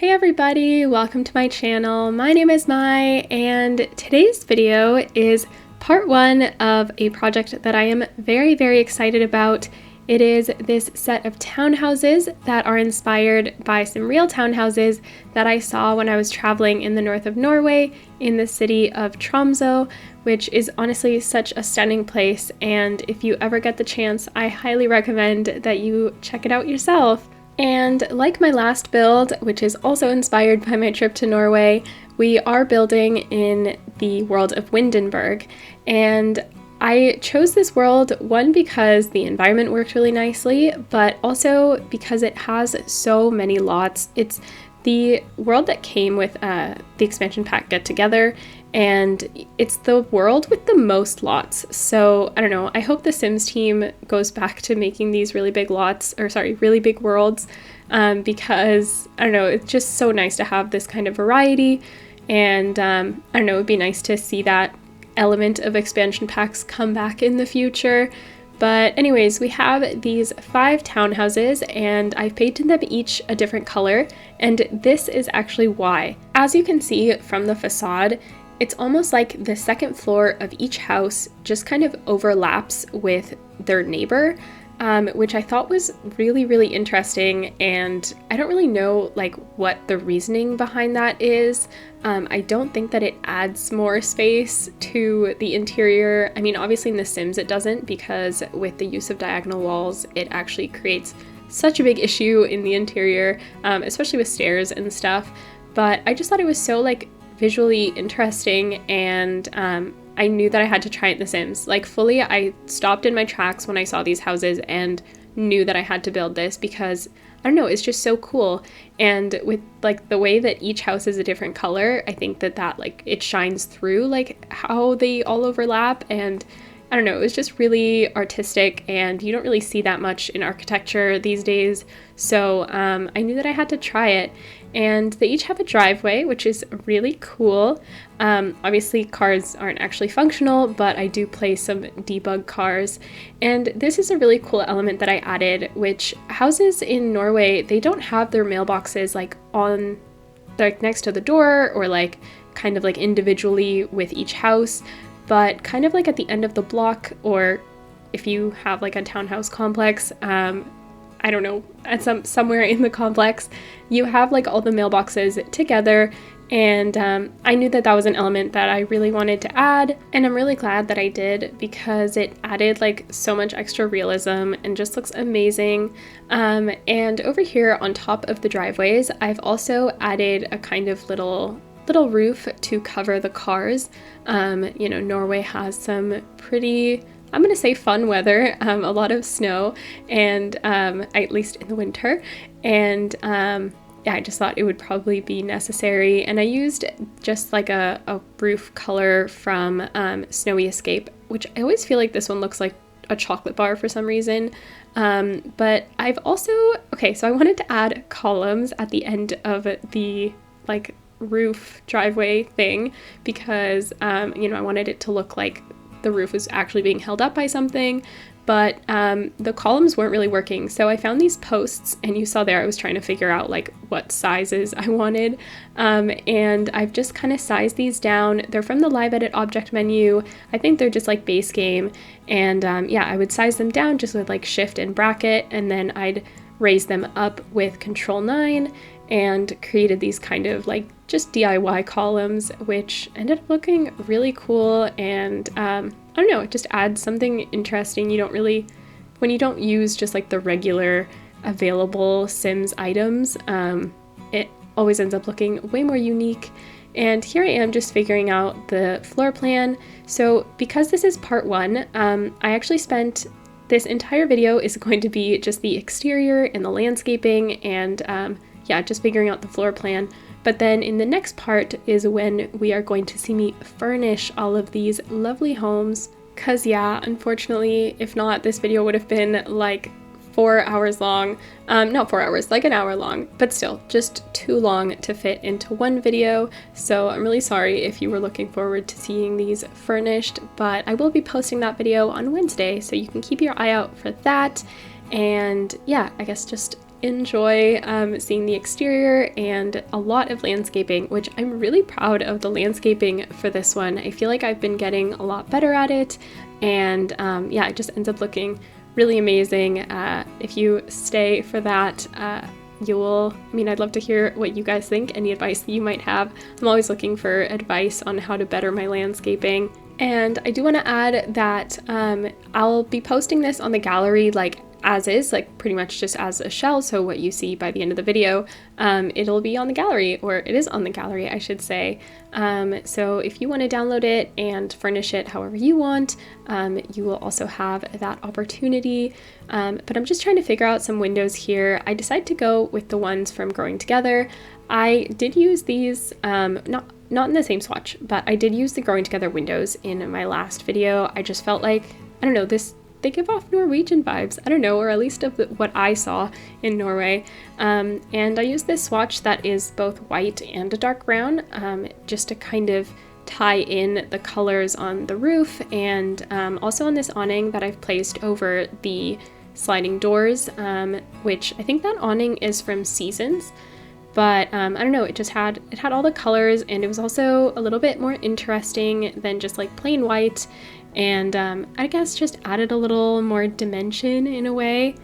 Hey everybody, welcome to my channel. My name is Mai, and today's video is part one of a project that I am very excited about. It is this set of townhouses that are inspired by some real townhouses that I saw when I was traveling in the north of Norway in the city of Tromsø, which is honestly such a stunning place, and if you ever get the chance, I highly recommend that you check it out yourself. And like my last build, which is also inspired by my trip to Norway, we are building in the world of Windenburg. And I chose this world, one, because the environment worked really nicely, but also because it has so many lots. It's the world that came with the expansion pack Get Together, and it's the world with the most lots. So I don't know, I hope the Sims team goes back to making these really big really big worlds, because I don't know, it's just so nice to have this kind of variety, and I don't know, it'd be nice to see that element of expansion packs come back in the future. But anyways, we have these 5 townhouses, and I've painted them each a different color, and this is actually why. As you can see from the facade, it's almost like the second floor of each house just kind of overlaps with their neighbor, which I thought was really interesting, and I don't really know like what the reasoning behind that is. I don't think that it adds more space to the interior. I mean, obviously in The Sims it doesn't, because with the use of diagonal walls, it actually creates such a big issue in the interior, especially with stairs and stuff. But I just thought it was so like visually interesting, and I knew that I had to try it in The Sims. Like fully, I stopped in my tracks when I saw these houses and knew that I had to build this because, I don't know, it's just so cool. And with like the way that each house is a different color, I think that like it shines through like how they all overlap, and I don't know, it was just really artistic, and you don't really see that much in architecture these days. So I knew that I had to try it. And they each have a driveway, which is really cool. Obviously cars aren't actually functional, but I do play some debug cars. And this is a really cool element that I added, which houses in Norway, they don't have their mailboxes like on, like next to the door, or like kind of like individually with each house, but kind of like at the end of the block, or if you have like a townhouse complex, I don't know, at somewhere in the complex, you have like all the mailboxes together. And I knew that was an element that I really wanted to add, and I'm really glad that I did, because it added like so much extra realism and just looks amazing. And over here on top of the driveways, I've also added a kind of little roof to cover the cars. You know, Norway has some pretty, I'm gonna say, fun weather, a lot of snow, and at least in the winter, and yeah, I just thought it would probably be necessary, and I used just like a roof color from Snowy Escape, which I always feel like this one looks like a chocolate bar for some reason. But I've also, so I wanted to add columns at the end of the like roof driveway thing, because you know, I wanted it to look like the roof was actually being held up by something, but the columns weren't really working. So I found these posts, and you saw there I was trying to figure out like what sizes I wanted, and I've just kind of sized these down. They're from the Live Edit object menu. I think they're just like base game, and yeah, I would size them down just with like shift and bracket, and then I'd raise them up with Control 9, and created these kind of like just DIY columns, which ended up looking really cool. And I don't know, it just adds something interesting. You don't really, when you don't use just like the regular available Sims items, it always ends up looking way more unique. And here I am just figuring out the floor plan. So because this is part one, I actually spent, this entire video is going to be just the exterior and the landscaping, and yeah, just figuring out the floor plan. But then in the next part is when we are going to see me furnish all of these lovely homes. Cause yeah, unfortunately, if not, this video would have been like 4 hours long. Not 4 hours, like an hour long, but still just too long to fit into one video. So I'm really sorry if you were looking forward to seeing these furnished, but I will be posting that video on Wednesday, so you can keep your eye out for that. And yeah, I guess just enjoy seeing the exterior and a lot of landscaping, which I'm really proud of the landscaping for this one. I feel like I've been getting a lot better at it, and yeah, it just ends up looking really amazing. If you stay for that, I'd love to hear what you guys think, any advice that you might have. I'm always looking for advice on how to better my landscaping. And I do want to add that I'll be posting this on the gallery like as is, like pretty much just as a shell, so what you see by the end of the video, it'll be on the gallery, or it is on the gallery, I should say. So if you want to download it and furnish it however you want, you will also have that opportunity. But I'm just trying to figure out some windows here. I decided to go with the ones from Growing Together. I did use these, not in the same swatch, but I did use the Growing Together windows in my last video. I just felt like, I don't know, they give off Norwegian vibes, I don't know, or at least of what I saw in Norway. And I used this swatch that is both white and a dark brown, just to kind of tie in the colors on the roof, and also on this awning that I've placed over the sliding doors, which I think that awning is from Seasons. But I don't know, it had all the colors, and it was also a little bit more interesting than just like plain white, and I guess just added a little more dimension in a way.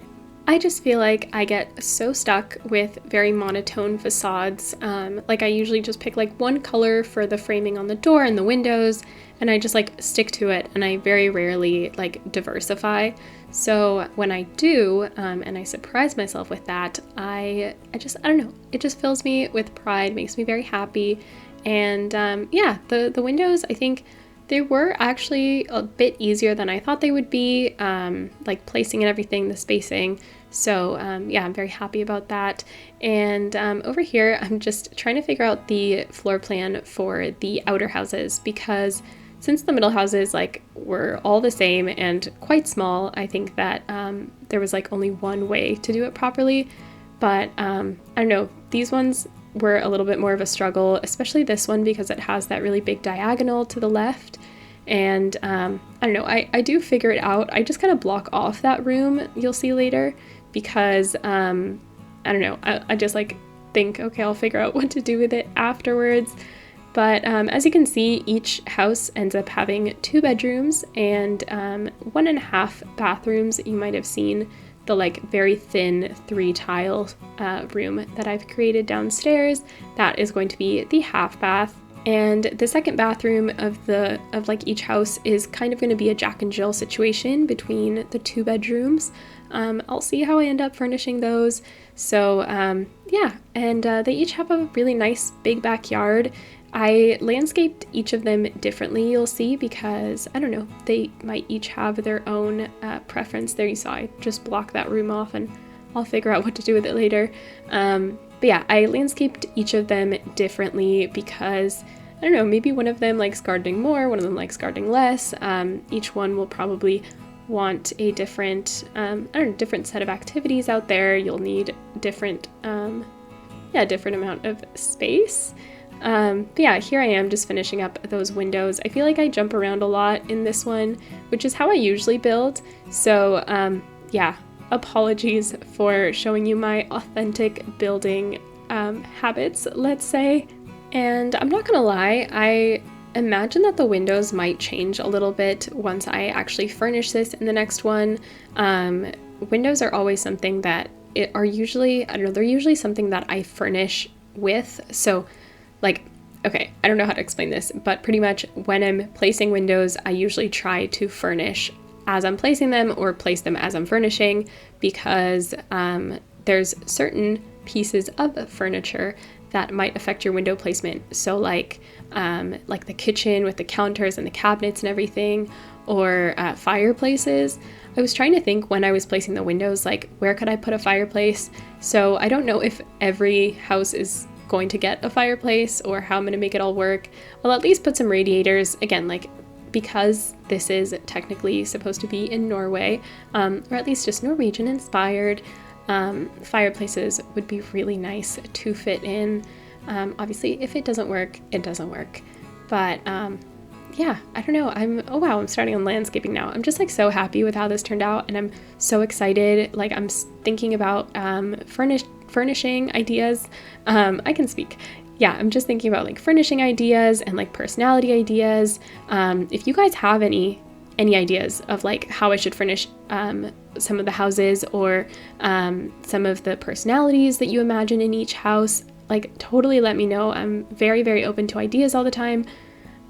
I just feel like I get so stuck with very monotone facades. Like I usually just pick like one color for the framing on the door and the windows, and I just like stick to it, and I very rarely like diversify. So when I do, and I surprise myself with that, I don't know, it just fills me with pride, makes me very happy. And yeah, the windows, I think they were actually a bit easier than I thought they would be, like placing and everything, the spacing. So yeah, I'm very happy about that. And over here, I'm just trying to figure out the floor plan for the outer houses, because since the middle houses like were all the same and quite small, I think that there was like only one way to do it properly. But I don't know, these ones were a little bit more of a struggle, especially this one because it has that really big diagonal to the left. And I don't know, I do figure it out. I just kind of block off that room, you'll see later, because I don't know, I just like think, okay, I'll figure out what to do with it afterwards. But as you can see, each house ends up having 2 bedrooms and 1.5 bathrooms. You might have seen the like very thin 3-tile room that I've created downstairs. That is going to be the half bath. And the second bathroom of like each house is kind of going to be a Jack and Jill situation between the 2 bedrooms. I'll see how I end up furnishing those. So yeah, and they each have a really nice big backyard. I landscaped each of them differently, you'll see, because, I don't know, they might each have their own preference. There you saw, I just blocked that room off, and I'll figure out what to do with it later. But yeah, I landscaped each of them differently because, I don't know, maybe one of them likes gardening more, one of them likes gardening less. Each one will probably want a different, different set of activities out there. You'll need different amount of space. But yeah, here I am just finishing up those windows. I feel like I jump around a lot in this one, which is how I usually build. So yeah, apologies for showing you my authentic building habits, let's say. And I'm not gonna lie, I imagine that the windows might change a little bit once I actually furnish this in the next one. Windows are always something that they're usually something that I furnish with. So like, okay, I don't know how to explain this, but pretty much when I'm placing windows, I usually try to furnish as I'm placing them or place them as I'm furnishing, because there's certain pieces of furniture that might affect your window placement. So like the kitchen with the counters and the cabinets and everything, or fireplaces. I was trying to think when I was placing the windows, like where could I put a fireplace? So I don't know if every house is going to get a fireplace or how I'm going to make it all work. I'll at least put some radiators, again, like because this is technically supposed to be in Norway, or at least just Norwegian inspired. Fireplaces would be really nice to fit in. Obviously if it doesn't work, it doesn't work, but yeah, I don't know. Oh wow, I'm starting on landscaping now. I'm just like so happy with how this turned out, and I'm so excited. Like I'm thinking about furnishing ideas. I can speak. Yeah, I'm just thinking about like furnishing ideas and like personality ideas. If you guys have any ideas of like how I should furnish some of the houses, or some of the personalities that you imagine in each house, like totally let me know. I'm very, very open to ideas all the time.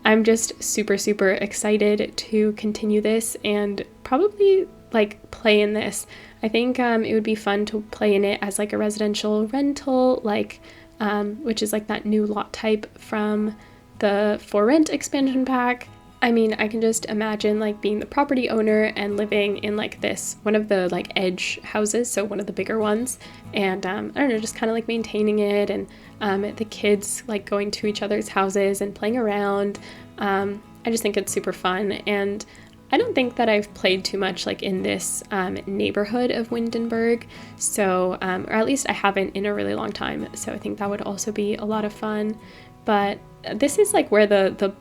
I'm just super, super excited to continue this and probably like play in this. I think it would be fun to play in it as like a residential rental, like which is like that new lot type from the For Rent expansion pack. I mean, I can just imagine like being the property owner and living in like this, one of the like edge houses, so one of the bigger ones, and I don't know, just kind of like maintaining it, and the kids like going to each other's houses and playing around. I just think it's super fun, and I don't think that I've played too much like in this neighborhood of Windenburg, so or at least I haven't in a really long time, so I think that would also be a lot of fun. But this is like where the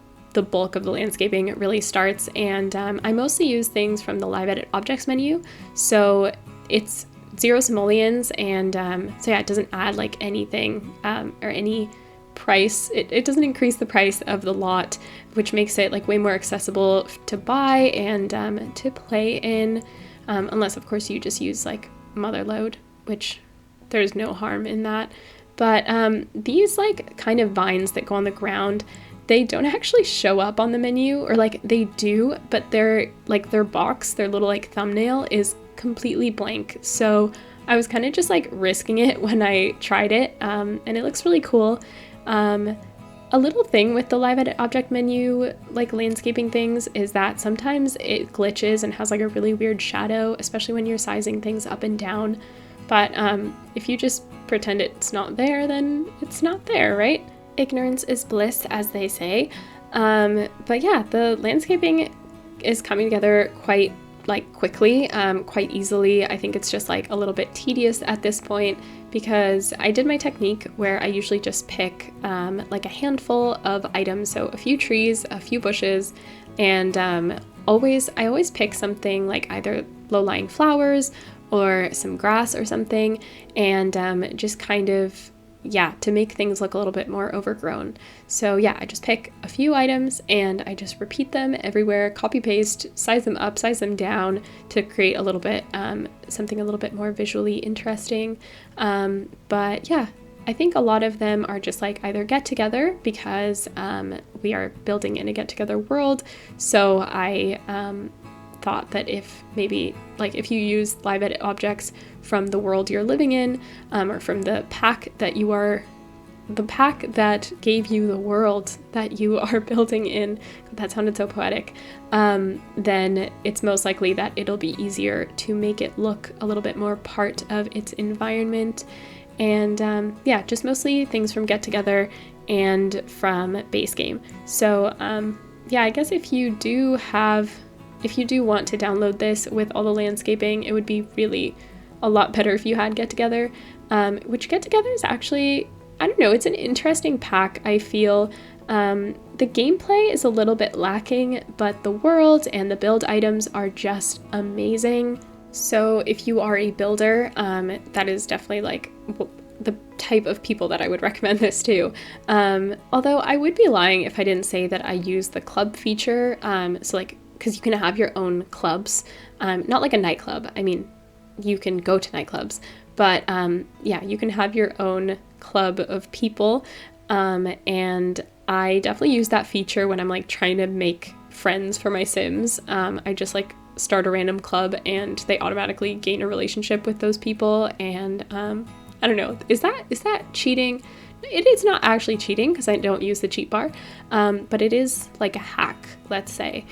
bulk of the landscaping really starts, and I mostly use things from the Live Edit Objects menu, so it's 0 simoleons, and so yeah, it doesn't add like anything or any price. It doesn't increase the price of the lot, which makes it like way more accessible to buy and to play in, unless of course you just use like Motherlode, which there's no harm in that. But these like kind of vines that go on the ground, they don't actually show up on the menu, or like they do, but they're like their box, their little like thumbnail is completely blank. So I was kind of just like risking it when I tried it, and it looks really cool. A little thing with the Live Edit Object menu, like landscaping things, is that sometimes it glitches and has like a really weird shadow, especially when you're sizing things up and down. But if you just pretend it's not there, then it's not there, right? Ignorance is bliss, as they say. But yeah, the landscaping is coming together quite like quickly, quite easily. I think it's just like a little bit tedious at this point, because I did my technique where I usually just pick like a handful of items, so a few trees, a few bushes, and I always pick something like either low-lying flowers or some grass or something, and just kind of, yeah, to make things look a little bit more overgrown. So yeah, I just pick a few items and I just repeat them everywhere, copy paste, size them up, size them down to create a little bit, something a little bit more visually interesting. But yeah, I think a lot of them are just like either get together because we are building in a get together world. So I thought that if maybe like if you use Live Edit objects from the world you're living in, or from the pack that gave you the world that you are building in, that sounded so poetic, then it's most likely that it'll be easier to make it look a little bit more part of its environment. And yeah, just mostly things from Get Together and from Base Game. So yeah, I guess if you do want to download this with all the landscaping, it would be really a lot better if you had Get Together, which Get Together is actually, I don't know, it's an interesting pack, I feel. The gameplay is a little bit lacking, but the world and the build items are just amazing. So if you are a builder, that is definitely like the type of people that I would recommend this to. Although I would be lying if I didn't say that I use the club feature, so like, because you can have your own clubs, not like a nightclub. I mean, you can go to nightclubs, but yeah, you can have your own club of people, and I definitely use that feature when I'm like trying to make friends for my Sims. I just like start a random club and they automatically gain a relationship with those people, and I don't know, is that cheating? It is not actually cheating because I don't use the cheat bar, but it is like a hack, let's say.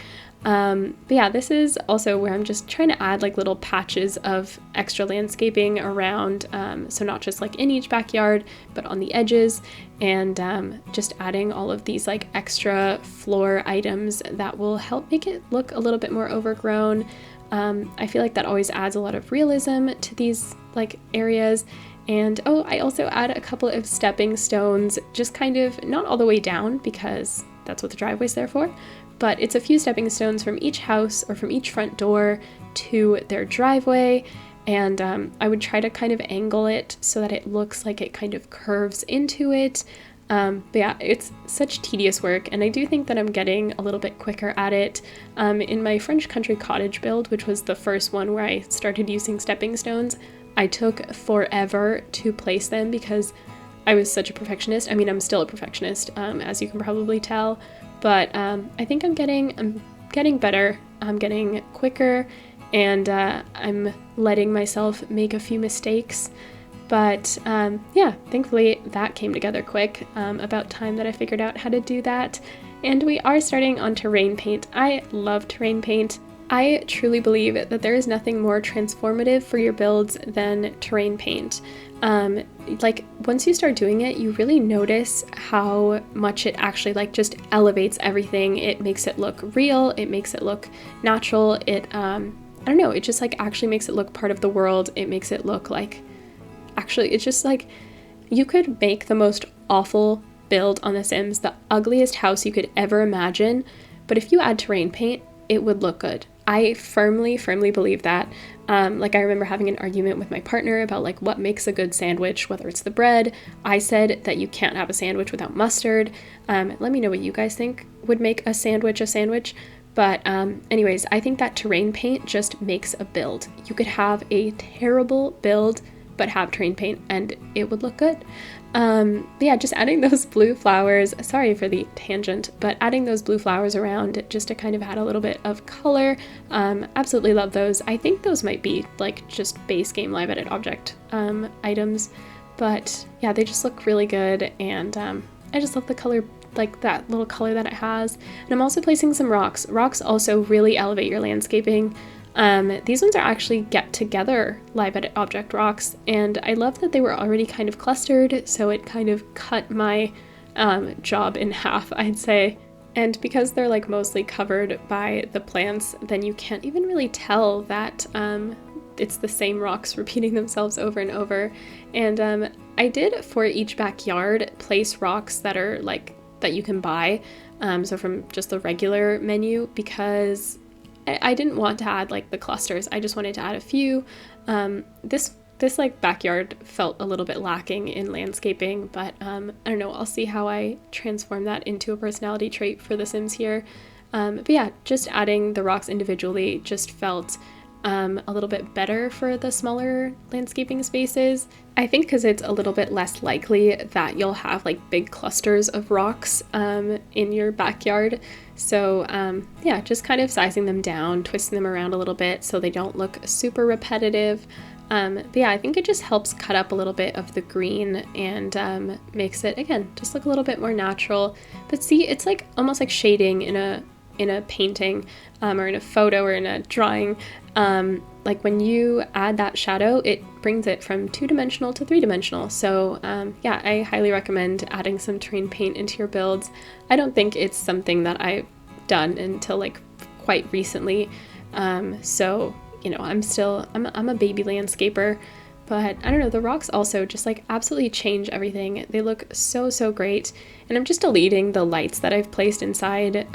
But yeah, this is also where I'm just trying to add like little patches of extra landscaping around, so not just like in each backyard, but on the edges, and just adding all of these like extra floor items that will help make it look a little bit more overgrown. I feel like that always adds a lot of realism to these like areas. And oh, I also add a couple of stepping stones, just kind of not all the way down because that's what the driveway's there for, but it's a few stepping stones from each house or from each front door to their driveway. And I would try to kind of angle it so that it looks like it kind of curves into it. But yeah, it's such tedious work, and I do think that I'm getting a little bit quicker at it. In my French country cottage build, which was the first one where I started using stepping stones, I took forever to place them because I was such a perfectionist. I mean, I'm still a perfectionist, as you can probably tell, but I think I'm getting better. I'm getting quicker, and I'm letting myself make a few mistakes. But yeah, thankfully that came together quick, about time that I figured out how to do that. And we are starting on terrain paint. I love terrain paint. I truly believe that there is nothing more transformative for your builds than terrain paint. Like once you start doing it, you really notice how much it actually like just elevates everything. It makes it look real. It makes it look natural. I don't know, it just like actually makes it look part of the world. It makes it look like, actually, it's just like you could make the most awful build on The Sims, the ugliest house you could ever imagine, but if you add terrain paint, it would look good. I firmly believe that. Like I remember having an argument with my partner about like what makes a good sandwich, whether it's the bread. I said that you can't have a sandwich without mustard. Let me know what you guys think would make a sandwich a sandwich. But anyways, I think that terrain paint just makes a build. You could have a terrible build but have terrain paint and it would look good. But yeah, just adding those blue flowers, sorry for the tangent, but adding those blue flowers around just to kind of add a little bit of color. Absolutely love those. I think those might be like just base game live edit object items, but yeah, they just look really good, and I just love the color, like that little color that it has. And I'm also placing some rocks. Rocks also really elevate your landscaping. These ones are actually get together live edit object rocks, and I love that they were already kind of clustered, so it kind of cut my job in half, I'd say. And because they're like mostly covered by the plants, then you can't even really tell that it's the same rocks repeating themselves over and over. And I did for each backyard place rocks that are like that you can buy, so from just the regular menu, because I didn't want to add like the clusters. I just wanted to add a few. This like backyard felt a little bit lacking in landscaping, but I don't know, I'll see how I transform that into a personality trait for The Sims here. But yeah, just adding the rocks individually just felt a little bit better for the smaller landscaping spaces. I think because it's a little bit less likely that you'll have like big clusters of rocks in your backyard. So yeah, just kind of sizing them down, twisting them around a little bit so they don't look super repetitive. But yeah, I think it just helps cut up a little bit of the green and makes it, again, just look a little bit more natural. But see, it's like almost like shading in a painting or in a photo or in a drawing. Like when you add that shadow, it brings it from 2-dimensional to 3-dimensional. So yeah, I highly recommend adding some terrain paint into your builds. I don't think it's something that I've done until like quite recently. So, you know, I'm a baby landscaper, but I don't know, the rocks also just like absolutely change everything. They look so great. And I'm just deleting the lights that I've placed inside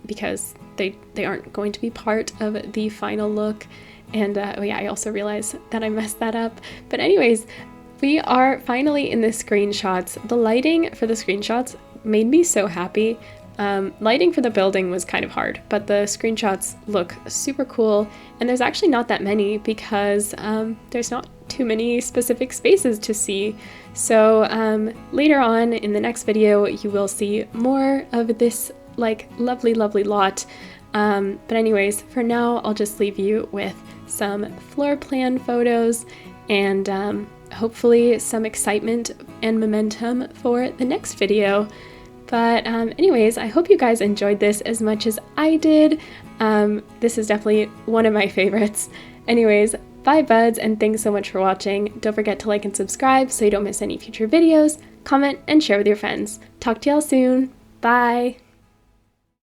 because they aren't going to be part of the final look. And oh yeah, I also realized that I messed that up. But anyways, we are finally in the screenshots. The lighting for the screenshots made me so happy. Lighting for the building was kind of hard, but the screenshots look super cool. And there's actually not that many because there's not too many specific spaces to see. So later on in the next video, you will see more of this like lovely lot. But anyways, for now, I'll just leave you with some floor plan photos and hopefully some excitement and momentum for the next video. But anyways, I hope you guys enjoyed this as much as I did. This is definitely one of my favorites. Anyways, bye buds, and thanks so much for watching. Don't forget to like and subscribe so you don't miss any future videos. Comment and share with your friends. Talk to y'all soon. Bye!